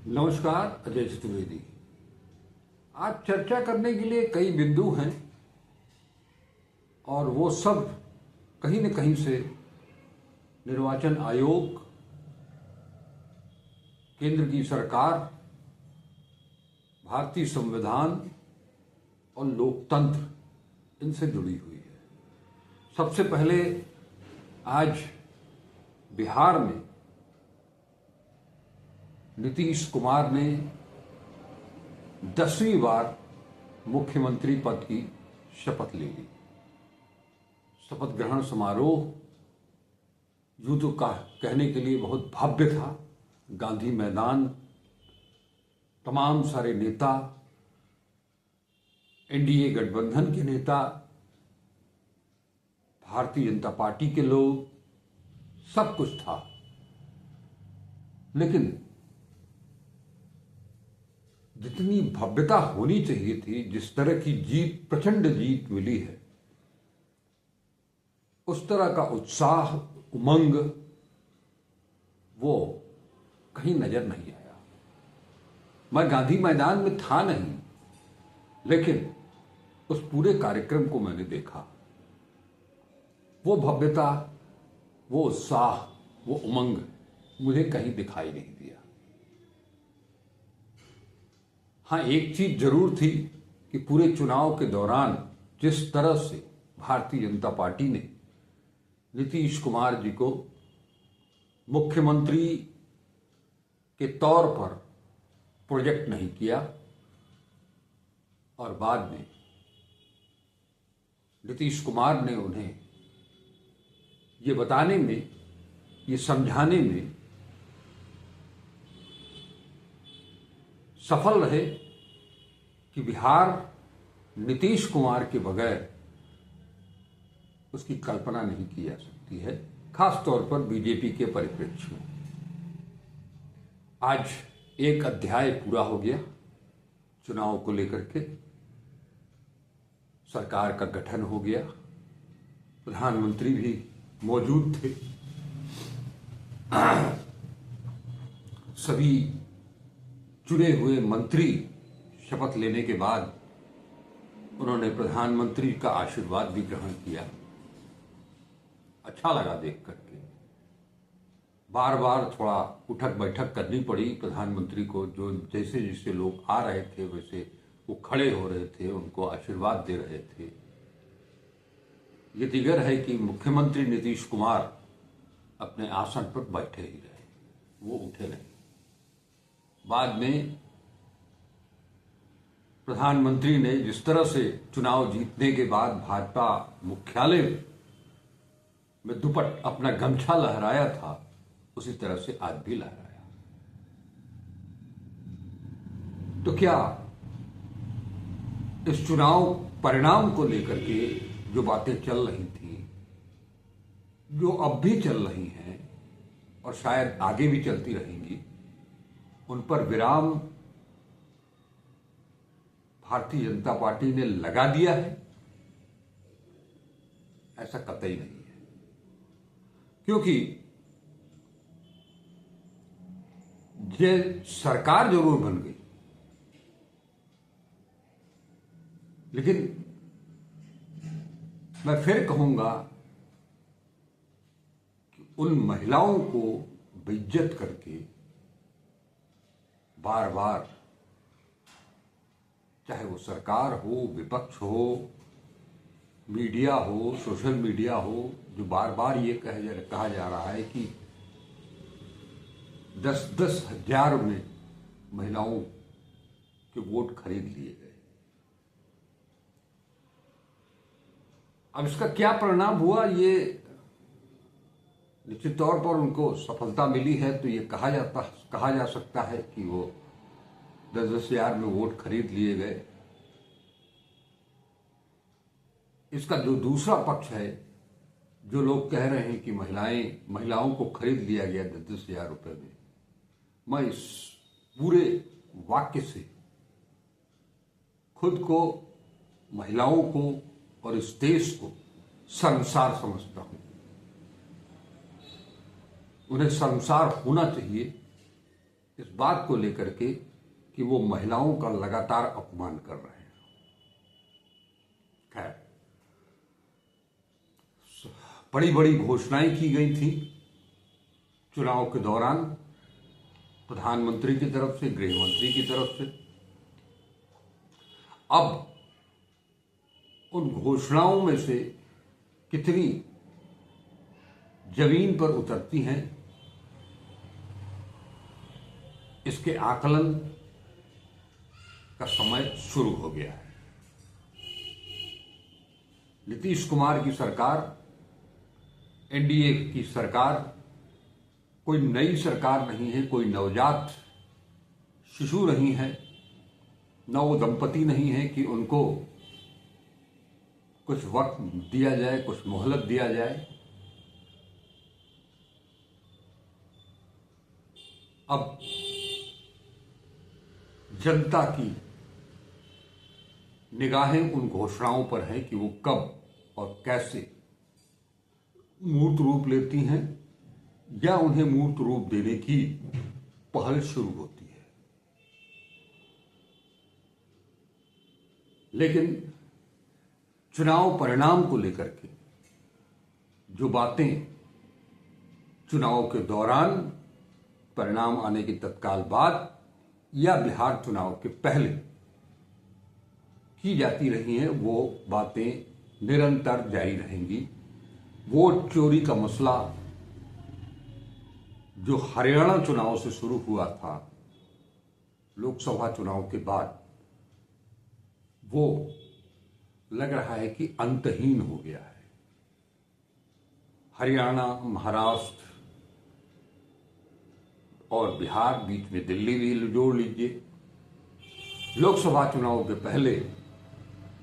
नमस्कार, अजय चतुर्वेदी। आज चर्चा करने के लिए कई बिंदु हैं और वो सब कहीं न कहीं से निर्वाचन आयोग, केंद्र की सरकार, भारतीय संविधान और लोकतंत्र इनसे जुड़ी हुई है। सबसे पहले आज बिहार में नीतीश कुमार ने 10वीं बार मुख्यमंत्री पद की शपथ ले ली। शपथ ग्रहण समारोह यूं तो कहने के लिए बहुत भव्य था। गांधी मैदान, तमाम सारे नेता, एनडीए गठबंधन के नेता, भारतीय जनता पार्टी के लोग, सब कुछ था। लेकिन जितनी भव्यता होनी चाहिए थी, जिस तरह की जीत, प्रचंड जीत मिली है, उस तरह का उत्साह, उमंग वो कहीं नजर नहीं आया। मैं गांधी मैदान में था नहीं, लेकिन उस पूरे कार्यक्रम को मैंने देखा। वो भव्यता, वो उत्साह, वो उमंग मुझे कहीं दिखाई नहीं दिया। हाँ, एक चीज जरूर थी कि पूरे चुनाव के दौरान जिस तरह से भारतीय जनता पार्टी ने नीतीश कुमार जी को मुख्यमंत्री के तौर पर प्रोजेक्ट नहीं किया और बाद में नीतीश कुमार ने उन्हें ये बताने में, ये समझाने में सफल रहे कि बिहार नीतीश कुमार के बगैर उसकी कल्पना नहीं की जा सकती है, खास तौर पर बीजेपी के परिप्रेक्ष्य में। आज एक अध्याय पूरा हो गया चुनाव को लेकर के। सरकार का गठन हो गया, प्रधानमंत्री भी मौजूद थे, सभी चुने हुए मंत्री शपथ लेने के बाद उन्होंने प्रधानमंत्री का आशीर्वाद भी ग्रहण किया। अच्छा लगा देख करके। बार बार थोड़ा उठक बैठक करनी पड़ी प्रधानमंत्री को, जो जैसे जैसे लोग आ रहे थे वैसे वो खड़े हो रहे थे, उनको आशीर्वाद दे रहे थे। ये दिगर है कि मुख्यमंत्री नीतीश कुमार अपने आसन पर बैठे ही रहे, वो उठे नहीं। बाद में प्रधानमंत्री ने जिस तरह से चुनाव जीतने के बाद भाजपा मुख्यालय में दुपट्टा, अपना गमछा लहराया था, उसी तरह से आज भी लहराया। तो क्या इस चुनाव परिणाम को लेकर के जो बातें चल रही थी, जो अब भी चल रही हैं और शायद आगे भी चलती रहेंगी, उन पर विराम भारतीय जनता पार्टी ने लगा दिया है? ऐसा कतई नहीं है। क्योंकि ये सरकार जरूर बन गई, लेकिन मैं फिर कहूंगा कि उन महिलाओं को बेइज्जत करके बार बार, चाहे वो सरकार हो, विपक्ष हो, मीडिया हो, सोशल मीडिया हो, जो बार बार ये कहा जा रहा है कि 10-10 हजार में महिलाओं के वोट खरीद लिए गए। अब इसका क्या परिणाम हुआ, ये निश्चित तौर पर उनको सफलता मिली है तो ये कहा जा सकता है कि वो 10-10 हजार में वोट खरीद लिए गए। इसका जो दूसरा पक्ष है, जो लोग कह रहे हैं कि महिलाओं को खरीद लिया गया 10-10 हजार रुपए में, मैं इस पूरे वाक्य से खुद को, महिलाओं को और इस देश को शर्मसार समझता हूं। उन्हें शर्मसार होना चाहिए इस बात को लेकर के कि वो महिलाओं का लगातार अपमान कर रहे हैं। खैर, बड़ी बड़ी घोषणाएं की गई थी चुनाव के दौरान, प्रधानमंत्री की तरफ से, गृह मंत्री की तरफ से। अब उन घोषणाओं में से कितनी जमीन पर उतरती हैं, इसके आकलन का समय शुरू हो गया है। नीतीश कुमार की सरकार, एनडीए की सरकार कोई नई सरकार नहीं है, कोई नवजात शिशु नहीं है, नव दंपति नहीं है कि उनको कुछ वक्त दिया जाए, कुछ मोहलत दिया जाए। अब जनता की निगाहें उन घोषणाओं पर हैं कि वो कब और कैसे मूर्त रूप लेती हैं या उन्हें मूर्त रूप देने की पहल शुरू होती है। लेकिन चुनाव परिणाम को लेकर के जो बातें चुनाव के दौरान, परिणाम आने के तत्काल बाद या बिहार चुनाव के पहले की जाती रही हैं, वो बातें निरंतर जारी रहेंगी। वोट चोरी का मसला जो हरियाणा चुनाव से शुरू हुआ था लोकसभा चुनाव के बाद, वो लग रहा है कि अंतहीन हो गया है। हरियाणा, महाराष्ट्र और बिहार, बीच में दिल्ली भी जोड़ लीजिए। लोकसभा चुनाव के पहले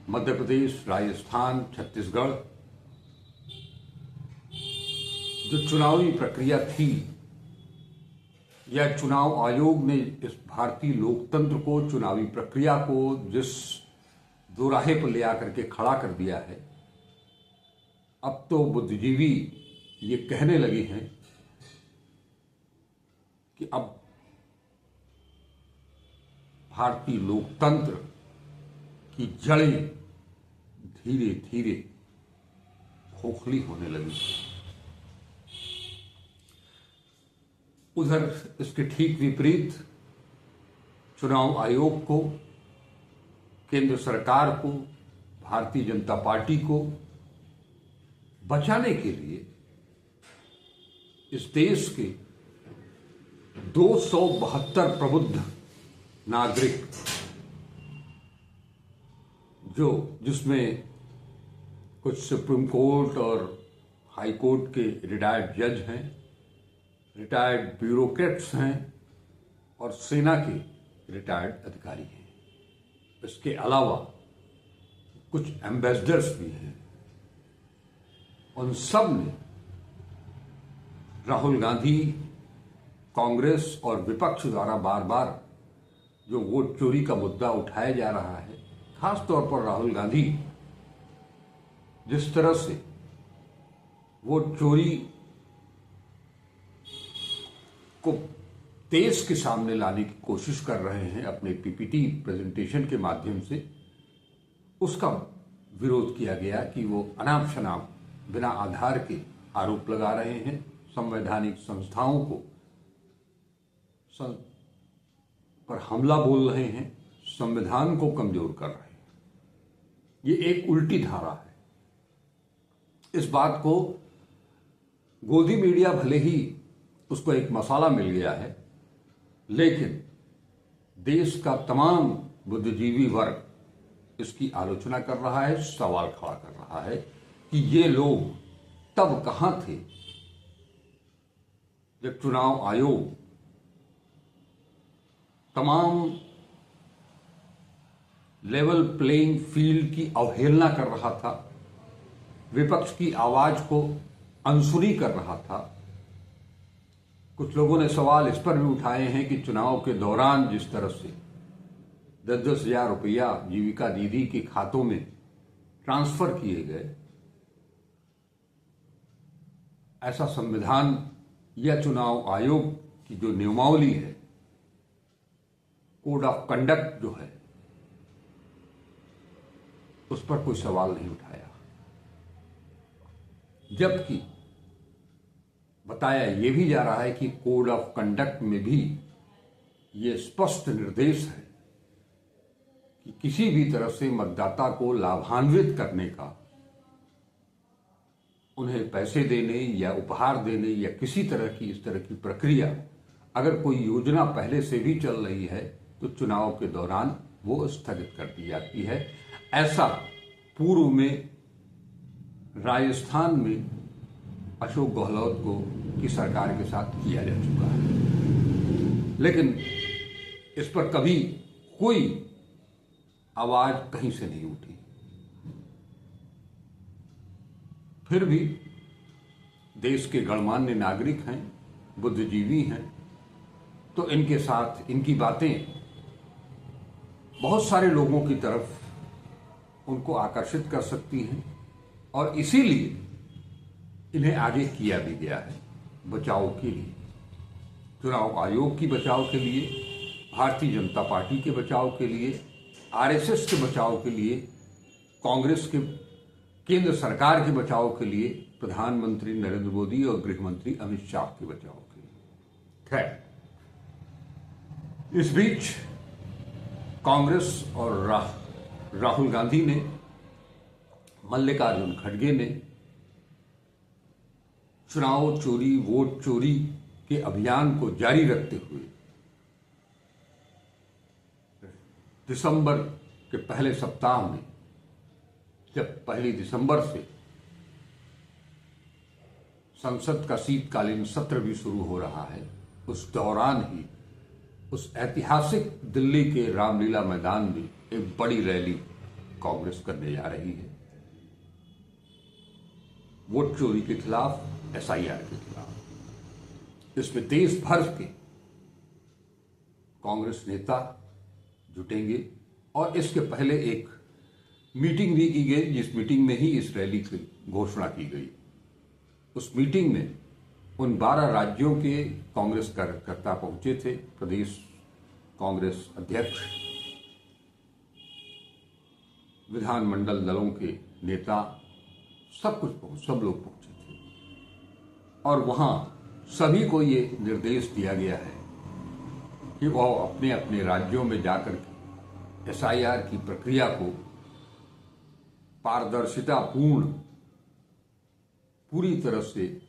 मध्य प्रदेश, राजस्थान, छत्तीसगढ़ जो चुनावी प्रक्रिया थी या चुनाव आयोग ने इस भारतीय लोकतंत्र को, चुनावी प्रक्रिया को जिस दोराहे पर ले आकर के खड़ा कर दिया है, अब तो बुद्धिजीवी ये कहने लगे हैं कि अब भारतीय लोकतंत्र की जड़ें धीरे धीरे खोखली होने लगी। उधर इसके ठीक विपरीत चुनाव आयोग को, केंद्र सरकार को, भारतीय जनता पार्टी को बचाने के लिए इस देश के 272 प्रबुद्ध नागरिक, जिसमें कुछ सुप्रीम कोर्ट और हाई कोर्ट के रिटायर्ड जज हैं, रिटायर्ड ब्यूरोक्रेट्स हैं और सेना के रिटायर्ड अधिकारी हैं। इसके अलावा कुछ एम्बेसडर्स भी हैं। उन सब ने राहुल गांधी, कांग्रेस और विपक्ष द्वारा बार बार जो वोट चोरी का मुद्दा उठाया जा रहा है, खास तौर पर राहुल गांधी जिस तरह से वोट चोरी को देश के सामने लाने की कोशिश कर रहे हैं अपने पीपीटी प्रेजेंटेशन के माध्यम से, उसका विरोध किया गया कि वो अनाप शनाप बिना आधार के आरोप लगा रहे हैं, संवैधानिक संस्थाओं को पर हमला बोल रहे हैं, संविधान को कमजोर कर रहे हैं। ये एक उल्टी धारा है। इस बात को गोदी मीडिया भले ही उसको एक मसाला मिल गया है, लेकिन देश का तमाम बुद्धिजीवी वर्ग इसकी आलोचना कर रहा है, सवाल खड़ा कर रहा है कि ये लोग तब कहां थे जब चुनाव आयोग तमाम लेवल प्लेइंग फील्ड की अवहेलना कर रहा था, विपक्ष की आवाज को अनसुनी कर रहा था। कुछ लोगों ने सवाल इस पर भी उठाए हैं कि चुनाव के दौरान जिस तरह से 10-10 हजार रुपया जीविका दीदी के खातों में ट्रांसफर किए गए, ऐसा संविधान या चुनाव आयोग की जो नियमावली है कोड ऑफ कंडक्ट जो है उस पर कोई सवाल नहीं उठाया, जबकि बताया यह भी जा रहा है कि कोड ऑफ कंडक्ट में भी ये स्पष्ट निर्देश है कि किसी भी तरह से मतदाता को लाभान्वित करने का, उन्हें पैसे देने या उपहार देने या किसी तरह की इस तरह की प्रक्रिया, अगर कोई योजना पहले से भी चल रही है तो चुनाव के दौरान वो स्थगित कर दी जाती है। ऐसा पूर्व में राजस्थान में अशोक गहलोत की सरकार के साथ किया जा चुका है, लेकिन इस पर कभी कोई आवाज कहीं से नहीं उठी। फिर भी देश के गणमान्य नागरिक हैं, बुद्धिजीवी हैं, तो इनके साथ इनकी बातें बहुत सारे लोगों की तरफ उनको आकर्षित कर सकती हैं और इसीलिए इन्हें आगे किया भी गया है बचाव के लिए, चुनाव आयोग की बचाव के लिए, भारतीय जनता पार्टी के बचाव के लिए, आरएसएस के बचाव के लिए, कांग्रेस के केंद्र सरकार के बचाव के लिए, प्रधानमंत्री नरेंद्र मोदी और गृह मंत्री अमित शाह के बचाव के लिए। खैर, इस बीच कांग्रेस और राहुल गांधी ने, मल्लिकार्जुन खड़गे ने चुनाव चोरी, वोट चोरी के अभियान को जारी रखते हुए दिसंबर के पहले सप्ताह में, जब 1 दिसंबर से संसद का शीतकालीन सत्र भी शुरू हो रहा है, उस दौरान ही उस ऐतिहासिक दिल्ली के रामलीला मैदान में एक बड़ी रैली कांग्रेस करने जा रही है, वोट चोरी के खिलाफ, एसआईआर के खिलाफ। इसमें देश भर के कांग्रेस नेता जुटेंगे और इसके पहले एक मीटिंग भी की गई, जिस मीटिंग में ही इस रैली की घोषणा की गई। उस मीटिंग में उन 12 राज्यों के कांग्रेस कार्यकर्ता पहुंचे थे, प्रदेश कांग्रेस अध्यक्ष, विधानमंडल दलों के नेता, सब लोग पहुंचे थे और वहां सभी को ये निर्देश दिया गया है कि वह अपने अपने राज्यों में जाकर के एसआईआर की प्रक्रिया को पारदर्शिता पूर्ण, पूरी तरह से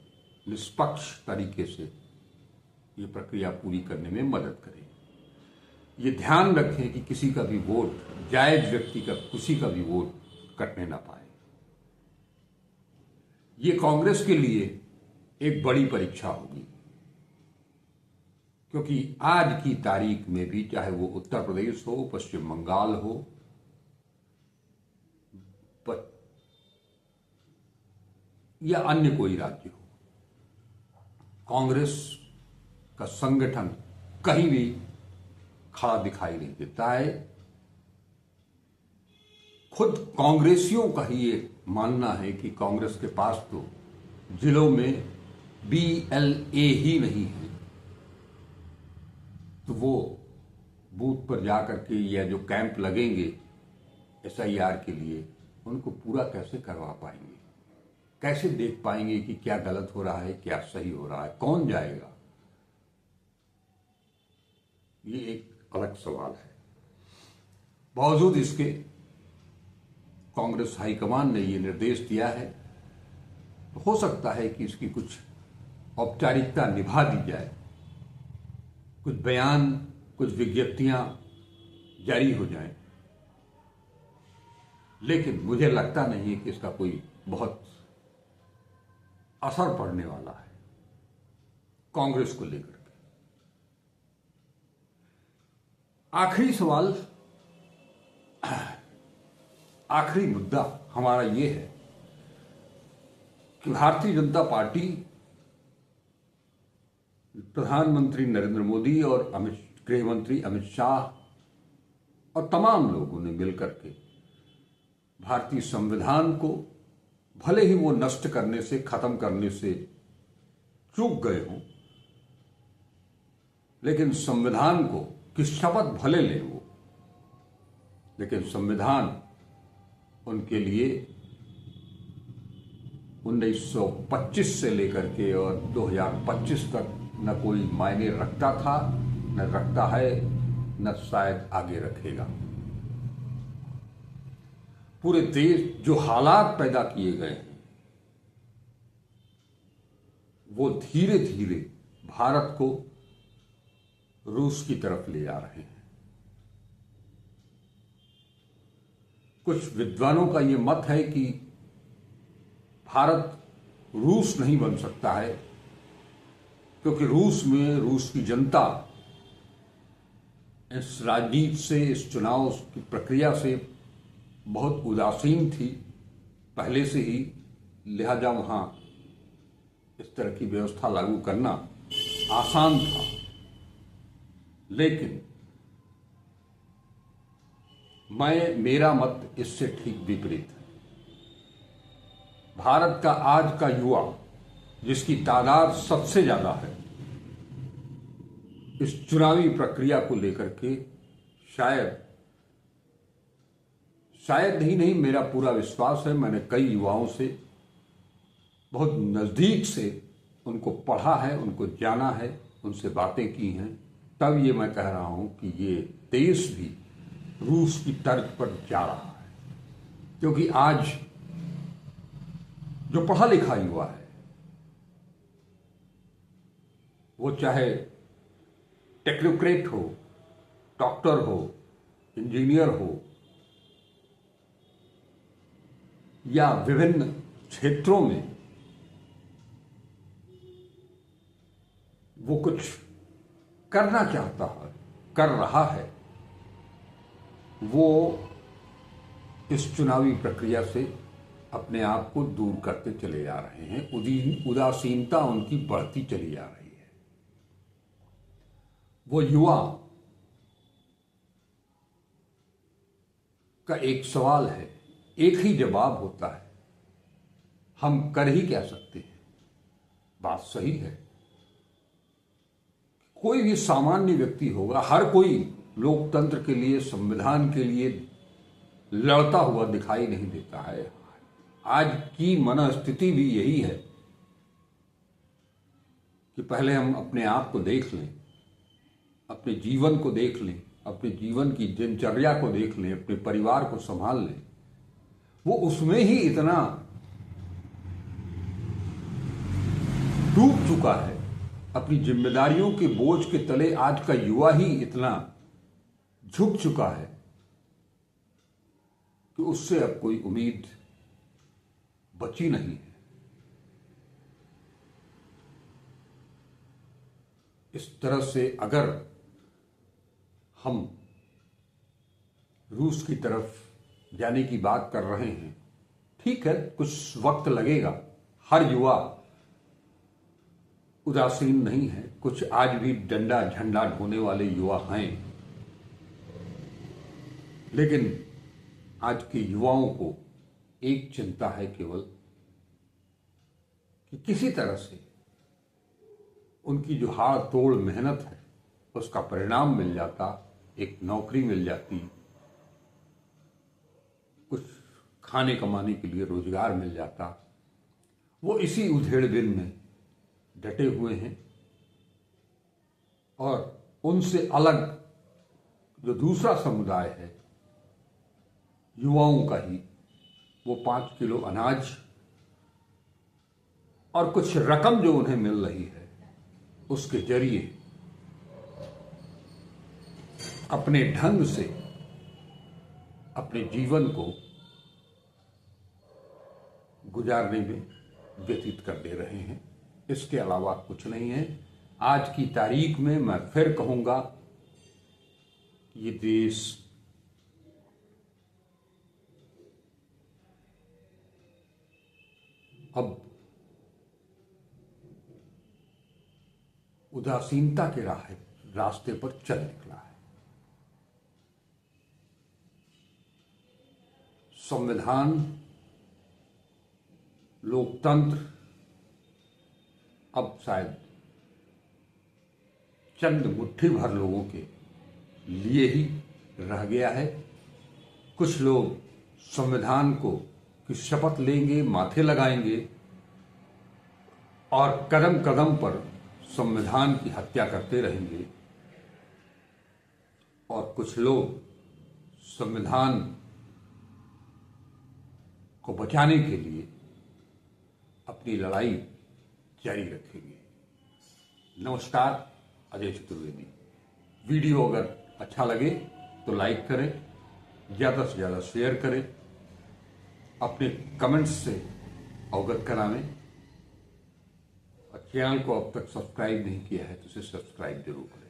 निष्पक्ष तरीके से ये प्रक्रिया पूरी करने में मदद करें। ये ध्यान रखें कि किसी का भी वोट, जायज व्यक्ति का किसी का भी वोट कटने ना पाए। ये कांग्रेस के लिए एक बड़ी परीक्षा होगी, क्योंकि आज की तारीख में भी, चाहे वो उत्तर प्रदेश हो, पश्चिम बंगाल हो, या अन्य कोई राज्य हो, कांग्रेस का संगठन कहीं भी खड़ा दिखाई नहीं देता है। खुद कांग्रेसियों का ही ये मानना है कि कांग्रेस के पास तो जिलों में BLA ही नहीं है, तो वो बूथ पर जाकर के या जो कैंप लगेंगे एसआईआर के लिए, उनको पूरा कैसे करवा पाएंगे, कैसे देख पाएंगे कि क्या गलत हो रहा है, क्या सही हो रहा है, कौन जाएगा? ये एक अलग सवाल है। बावजूद इसके कांग्रेस हाईकमान ने ये निर्देश दिया है, तो हो सकता है कि इसकी कुछ औपचारिकता निभा दी जाए, कुछ बयान, कुछ विज्ञप्तियां जारी हो जाएं, लेकिन muझे लगता नहीं है कि इसका कोई बहुत असर पड़ने वाला है कांग्रेस को लेकर के। आखिरी सवाल, आखिरी मुद्दा हमारा ये है कि भारतीय जनता पार्टी, प्रधानमंत्री नरेंद्र मोदी और गृह मंत्री अमित शाह और तमाम लोगों ने मिलकर के भारतीय संविधान को, भले ही वो नष्ट करने से, खत्म करने से चूक गए हों, लेकिन संविधान को की शपथ भले लें वो, लेकिन संविधान उनके लिए 1925 से लेकर के और 2025 तक न कोई मायने रखता था, न रखता है, न शायद आगे रखेगा। पूरे देश जो हालात पैदा किए गए हैं वो धीरे धीरे भारत को रूस की तरफ ले जा रहे हैं। कुछ विद्वानों का ये मत है कि भारत रूस नहीं बन सकता है, क्योंकि रूस में रूस की जनता इस राजनीति से, इस चुनाव की प्रक्रिया से बहुत उदासीन थी पहले से ही, लिहाजा वहां इस तरह की व्यवस्था लागू करना आसान था। लेकिन मेरा मत इससे ठीक विपरीत है। भारत का आज का युवा, जिसकी तादाद सबसे ज्यादा है, इस चुनावी प्रक्रिया को लेकर के शायद ही नहीं, मेरा पूरा विश्वास है, मैंने कई युवाओं से बहुत नजदीक से उनको पढ़ा है, उनको जाना है, उनसे बातें की हैं, तब ये मैं कह रहा हूं कि ये देश भी रूस की तर्ज पर जा रहा है। क्योंकि आज जो पढ़ा लिखा युवा है, वो चाहे टेक्नोक्रेट हो, डॉक्टर हो, इंजीनियर हो, या विभिन्न क्षेत्रों में वो कुछ करना चाहता है, कर रहा है, वो इस चुनावी प्रक्रिया से अपने आप को दूर करते चले जा रहे हैं। उदासीनता उनकी बढ़ती चली जा रही है। वो युवा का एक सवाल है, एक ही जवाब होता है, हम कर ही क्या सकते हैं। बात सही है, कोई भी सामान्य व्यक्ति होगा, हर कोई लोकतंत्र के लिए, संविधान के लिए लड़ता हुआ दिखाई नहीं देता है। आज की मनस्थिति भी यही है कि पहले हम अपने आप को देख लें, अपने जीवन को देख लें, अपने जीवन की दिनचर्या को देख लें, अपने परिवार को संभाल लें। वो उसमें ही इतना डूब चुका है, अपनी जिम्मेदारियों के बोझ के तले आज का युवा ही इतना झुक चुका है कि उससे अब कोई उम्मीद बची नहीं है। इस तरह से अगर हम रूस की तरफ जाने की बात कर रहे हैं, ठीक है, कुछ वक्त लगेगा, हर युवा उदासीन नहीं है, कुछ आज भी डंडा झंडा ढोने वाले युवा हैं, लेकिन आज के युवाओं को एक चिंता है केवल कि किसी तरह से उनकी जो हाड़ तोड़ मेहनत है उसका परिणाम मिल जाता, एक नौकरी मिल जाती, कुछ खाने कमाने के लिए रोजगार मिल जाता। वो इसी उधेड़बुन में डटे हुए हैं और उनसे अलग जो दूसरा समुदाय है युवाओं का ही, वो 5 किलो अनाज और कुछ रकम जो उन्हें मिल रही है उसके जरिए अपने ढंग से अपने जीवन को गुजारने में व्यतीत कर दे रहे हैं। इसके अलावा कुछ नहीं है। आज की तारीख में मैं फिर कहूंगा, ये देश अब उदासीनता के रास्ते पर चल निकला है। संविधान, लोकतंत्र अब शायद चंद मुट्ठी भर लोगों के लिए ही रह गया है। कुछ लोग संविधान को की शपथ लेंगे, माथे लगाएंगे और कदम कदम पर संविधान की हत्या करते रहेंगे, और कुछ लोग संविधान को बचाने के लिए अपनी लड़ाई जारी रखेंगे। नमस्कार, अजय चतुर्वेदी। वीडियो अगर अच्छा लगे तो लाइक करें, ज़्यादा से ज़्यादा शेयर करें, अपने कमेंट्स से अवगत करावें, और चैनल को अब तक सब्सक्राइब नहीं किया है तो इसे सब्सक्राइब जरूर करें।